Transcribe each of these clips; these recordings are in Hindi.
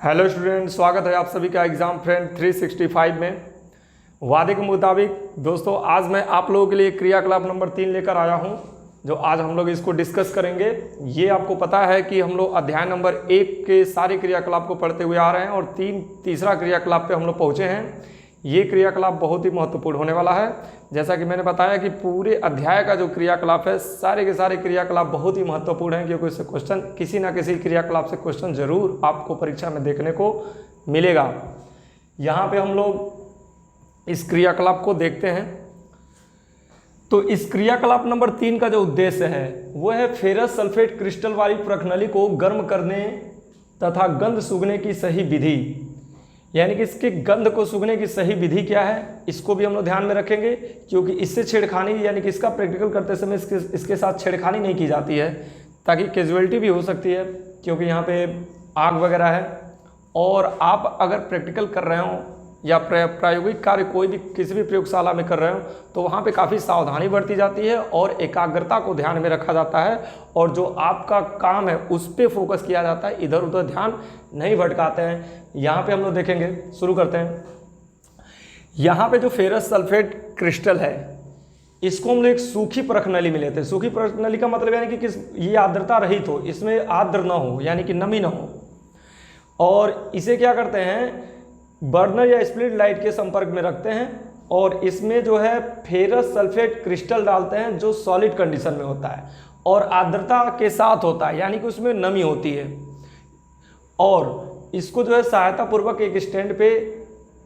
हेलो स्टूडेंट, स्वागत है आप सभी का एग्ज़ाम फ्रेंड 365 में। वादे के मुताबिक दोस्तों आज मैं आप लोगों के लिए क्रियाकलाप नंबर 3 लेकर आया हूं, जो आज हम लोग इसको डिस्कस करेंगे। ये आपको पता है कि हम लोग अध्याय नंबर 1 के सारे क्रियाकलाप को पढ़ते हुए आ रहे हैं और तीसरा क्रियाकलाप पे हम लोग पहुँचे हैं। ये क्रियाकलाप बहुत ही महत्वपूर्ण होने वाला है। जैसा कि मैंने बताया कि पूरे अध्याय का जो क्रियाकलाप है, सारे के सारे क्रियाकलाप बहुत ही महत्वपूर्ण हैं, क्योंकि इससे क्वेश्चन किसी ना किसी क्रियाकलाप से क्वेश्चन जरूर आपको परीक्षा में देखने को मिलेगा। यहाँ पे हम लोग इस क्रियाकलाप को देखते हैं। तो इस क्रियाकलाप नंबर 3 का जो उद्देश्य है वो है फेरस सल्फेट क्रिस्टल वाली प्रखनली को गर्म करने तथा गंध सूंघने की सही विधि, यानी कि इसके गंध को सूंघने की सही विधि क्या है, इसको भी हम लोग ध्यान में रखेंगे। क्योंकि इससे छेड़खानी, यानी कि इसका प्रैक्टिकल करते समय इसके साथ छेड़खानी नहीं की जाती है, ताकि कैजुअलिटी भी हो सकती है, क्योंकि यहाँ पे आग वगैरह है। और आप अगर प्रैक्टिकल कर रहे हो या प्रायोगिक कार्य कोई भी किसी भी प्रयोगशाला में कर रहे हो तो वहाँ पे काफ़ी सावधानी बरती जाती है और एकाग्रता को ध्यान में रखा जाता है, और जो आपका काम है उस पर फोकस किया जाता है, इधर उधर ध्यान नहीं भटकाते हैं। यहाँ पे हम लोग देखेंगे, शुरू करते हैं। यहाँ पे जो फेरस सल्फेट क्रिस्टल है इसको हम लोग एक सूखी प्रखनली में लेते हैं। सूखी प्रखनली का मतलब यानी कि ये आर्द्रता रहित हो, इसमें आर्द्र ना हो, यानी कि नमी ना हो। और इसे क्या करते हैं, बर्नर या स्प्लिट लाइट के संपर्क में रखते हैं और इसमें जो है फेरस सल्फेट क्रिस्टल डालते हैं, जो सॉलिड कंडीशन में होता है और आर्द्रता के साथ होता है, यानी कि उसमें नमी होती है। और इसको जो है सहायता पूर्वक एक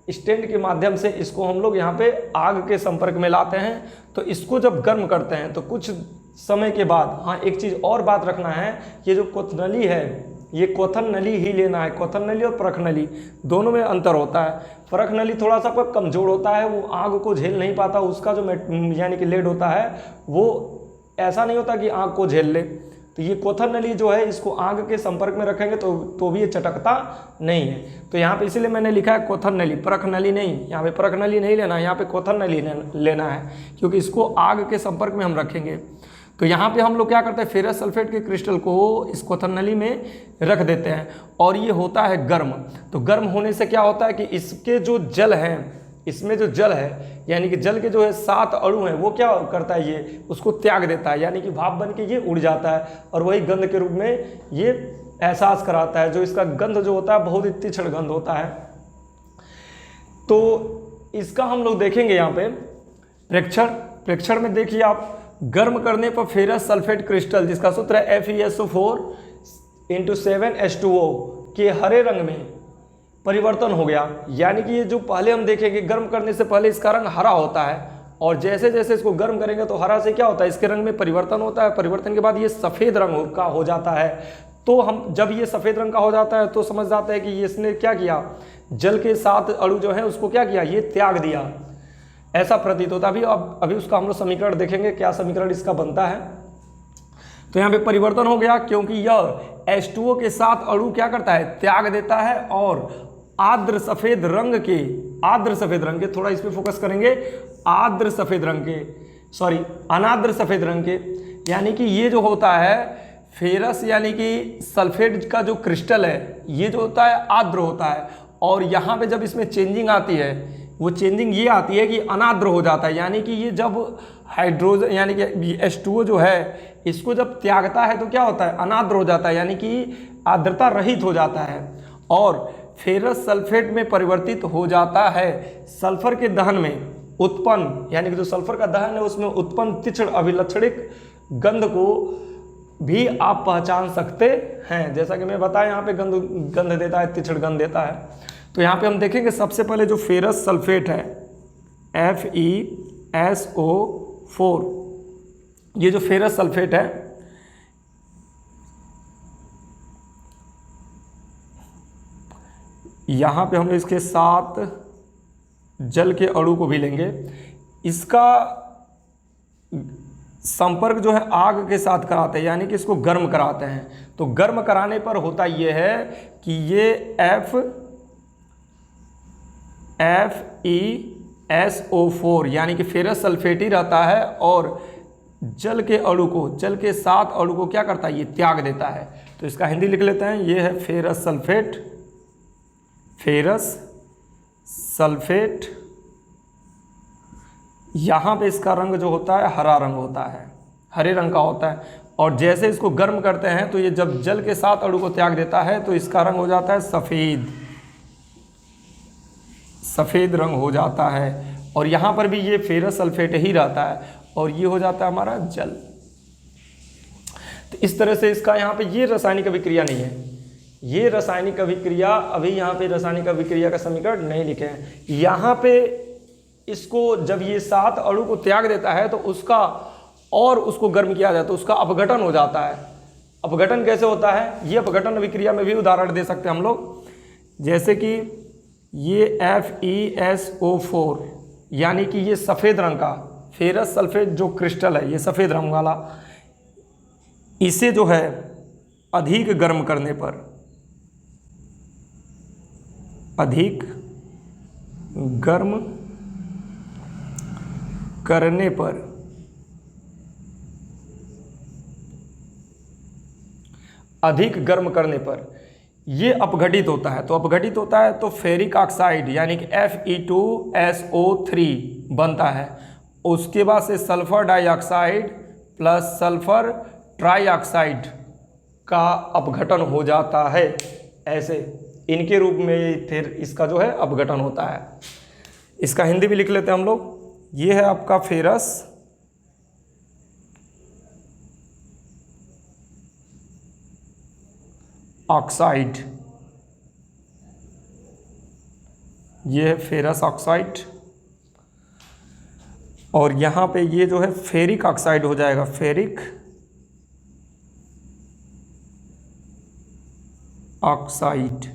स्टैंड के माध्यम से इसको हम लोग यहाँ पे आग के संपर्क में लाते हैं। तो इसको जब गर्म करते हैं तो कुछ समय के बाद, हाँ एक चीज़ और बात रखना है, ये जो क्वथनली है ये क्वथन नली ही लेना है। क्वथन नली और प्रखनली दोनों में अंतर होता है। प्रखनली थोड़ा सा कमज़ोर होता है, वो आग को झेल नहीं पाता, उसका जो यानी कि लेड होता है वो ऐसा नहीं होता कि आग को झेल ले। तो ये क्वथन नली जो है इसको आग के संपर्क में रखेंगे तो भी ये चटकता नहीं है। तो यहाँ पे इसीलिए मैंने लिखा है क्वथन नली, प्रखनली नहीं। यहाँ पे प्रखनली नहीं लेना है, यहाँ पे क्वथन नली लेना है, क्योंकि इसको आग के संपर्क में हम रखेंगे। तो यहाँ पे हम लोग क्या करते हैं, फेरस सल्फेट के क्रिस्टल को इस क्वथन नली में रख देते हैं और ये होता है गर्म। तो गर्म होने से क्या होता है कि इसके जो जल हैं, इसमें जो जल है यानी कि जल के जो है 7 अणु हैं, वो क्या करता है, ये उसको त्याग देता है, यानी कि भाप बन के ये उड़ जाता है और वही गंध के रूप में ये एहसास कराता है। जो इसका गंध जो होता है बहुत ही तीक्ष्ण गंध होता है। तो इसका हम लोग देखेंगे यहाँ पे प्रेक्षण में। देखिए आप, गर्म करने पर फेरस सल्फेट क्रिस्टल, जिसका सूत्र है FeSO4 × 7H2O के हरे रंग में परिवर्तन हो गया। यानी कि ये जो पहले हम देखेंगे, गर्म करने से पहले इसका रंग हरा होता है और जैसे जैसे इसको गर्म करेंगे तो हरा से क्या होता है, इसके रंग में परिवर्तन होता है। परिवर्तन के बाद ये सफ़ेद रंग का हो जाता है। तो हम जब ये सफ़ेद रंग का हो जाता है तो समझ जाते हैं कि ये इसने क्या किया, जल के 7 अणु जो है उसको क्या किया, ये त्याग दिया, ऐसा प्रतीत होता है। अभी उसका हम लोग समीकरण देखेंगे, क्या समीकरण इसका बनता है। तो यहाँ पे परिवर्तन हो गया क्योंकि यह H2O के 7 अणु क्या करता है, त्याग देता है और आर्द्र सफ़ेद रंग के, थोड़ा इस पे फोकस करेंगे, अनार्द्र सफ़ेद रंग के, यानी कि ये जो होता है फेरस यानी कि सल्फेट का जो क्रिस्टल है ये जो होता है आर्द्र होता है। और यहाँ पे जब इसमें चेंजिंग आती है, वो चेंजिंग ये आती है कि अनार्द्र हो जाता है, यानी कि ये जब हाइड्रोजन यानी कि H2O जो है इसको जब त्यागता है तो क्या होता है, अनार्द्र हो जाता है, यानी कि आर्द्रता रहित हो जाता है और फेरस सल्फेट में परिवर्तित हो जाता है। सल्फर के दहन में उत्पन्न, यानी कि जो सल्फर का दहन है उसमें उत्पन्न तीक्ष्ण अभिलक्षणिक गंध को भी आप पहचान सकते हैं। जैसा कि मैं बताया, यहाँ पे गंध देता है, तीक्ष्ण गंध देता है। तो यहाँ पे हम देखेंगे सबसे पहले जो फेरस सल्फेट है FeSO4, ये जो फेरस सल्फेट है यहाँ पे हम इसके साथ जल के अणु को भी लेंगे। इसका संपर्क जो है आग के साथ कराते हैं, यानी कि इसको गर्म कराते हैं। तो गर्म कराने पर होता ये है कि ये FeSO4 यानी कि फेरस सल्फेट ही रहता है और जल के 7 अणु को क्या करता है, ये त्याग देता है। तो इसका हिंदी लिख लेते हैं, ये है फेरस सल्फेट फेरस सल्फेट। यहाँ पे इसका रंग जो होता है हरा रंग होता है, हरे रंग का होता है। और जैसे इसको गर्म करते हैं तो ये जब जल के साथ अणु को त्याग देता है तो इसका रंग हो जाता है सफ़ेद, सफ़ेद रंग हो जाता है। और यहाँ पर भी ये फेरस सल्फेट ही रहता है और ये हो जाता है हमारा जल। तो इस तरह से इसका यहाँ पे ये रासायनिक अभिक्रिया नहीं है, ये रासायनिक अभिक्रिया अभी यहाँ पे रासायनिक अभिक्रिया का समीकरण नहीं लिखे हैं। यहाँ पे इसको जब ये 7 अणु को त्याग देता है तो उसका और उसको गर्म किया जाए तो उसका अपघटन हो जाता है। अपघटन कैसे होता है, ये अपघटन अभिक्रिया में भी उदाहरण दे सकते हैं हम लोग, जैसे कि ये FeSO4 यानी कि ये सफ़ेद रंग का फेरस सल्फेट जो क्रिस्टल है, ये सफ़ेद रंग वाला, इसे जो है अधिक गर्म करने पर, अधिक गर्म करने पर अधिक गर्म करने पर ये अपघटित होता है। तो अपघटित होता है तो फेरिक ऑक्साइड यानी कि Fe2SO3 बनता है। उसके बाद से sulphur dioxide plus sulphur trioxide का अपघटन हो जाता है। ऐसे इनके रूप में फिर इसका जो है अपघटन होता है। इसका हिंदी भी लिख लेते हैं हम लोग। ये है आपका फेरस ऑक्साइड, ये है फेरस ऑक्साइड। और यहाँ पे ये जो है फेरिक ऑक्साइड हो जाएगा, फेरिक ऑक्साइड।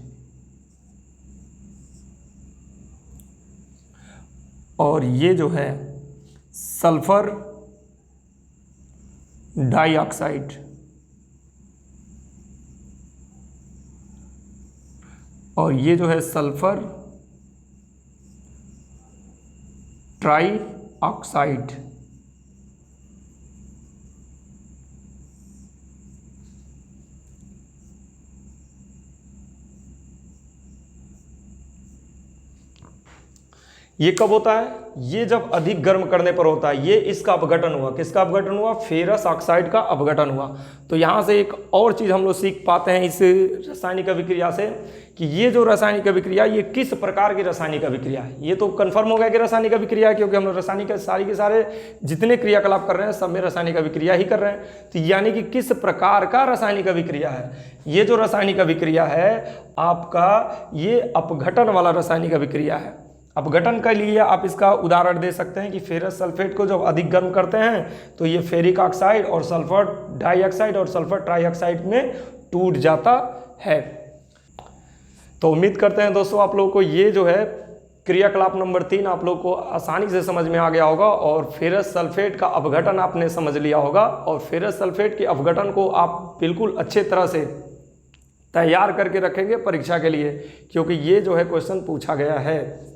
और ये जो है सल्फर डाइऑक्साइड। और ये जो है सल्फर ट्राइऑक्साइड। ये कब होता है, ये जब अधिक गर्म करने पर होता है। ये इसका अपघटन हुआ, किसका अपघटन हुआ, फेरस ऑक्साइड का अपघटन हुआ। तो यहाँ से एक और चीज़ हम लोग सीख पाते हैं इस रासायनिक अभिक्रिया से कि ये जो रासायनिक अभिक्रिया ये किस प्रकार की रासायनिक अभिक्रिया है। ये तो कन्फर्म हो गया कि रासायनिक अभिक्रिया है, क्योंकि हम लोग रासायनिक सारी के सारे जितने क्रियाकलाप कर रहे हैं सब में रासायनिक अभिक्रिया ही कर रहे हैं। तो यानी कि किस प्रकार का रासायनिक अभिक्रिया है, ये जो रासायनिक अभिक्रिया है आपका ये अपघटन वाला रासायनिक अभिक्रिया है। अपघटन के लिए आप इसका उदाहरण दे सकते हैं कि फेरस सल्फेट को जब अधिक गर्म करते हैं तो ये फेरिक ऑक्साइड और सल्फर डाइऑक्साइड और सल्फर ट्राइऑक्साइड में टूट जाता है। तो उम्मीद करते हैं दोस्तों आप लोगों को ये जो है क्रियाकलाप नंबर 3 आप लोग को आसानी से समझ में आ गया होगा और फेरस सल्फेट का अपघटन आपने समझ लिया होगा। और फेरस सल्फेट के अपघटन को आप बिल्कुल अच्छे तरह से तैयार करके रखेंगे परीक्षा के लिए, क्योंकि ये जो है क्वेश्चन पूछा गया है।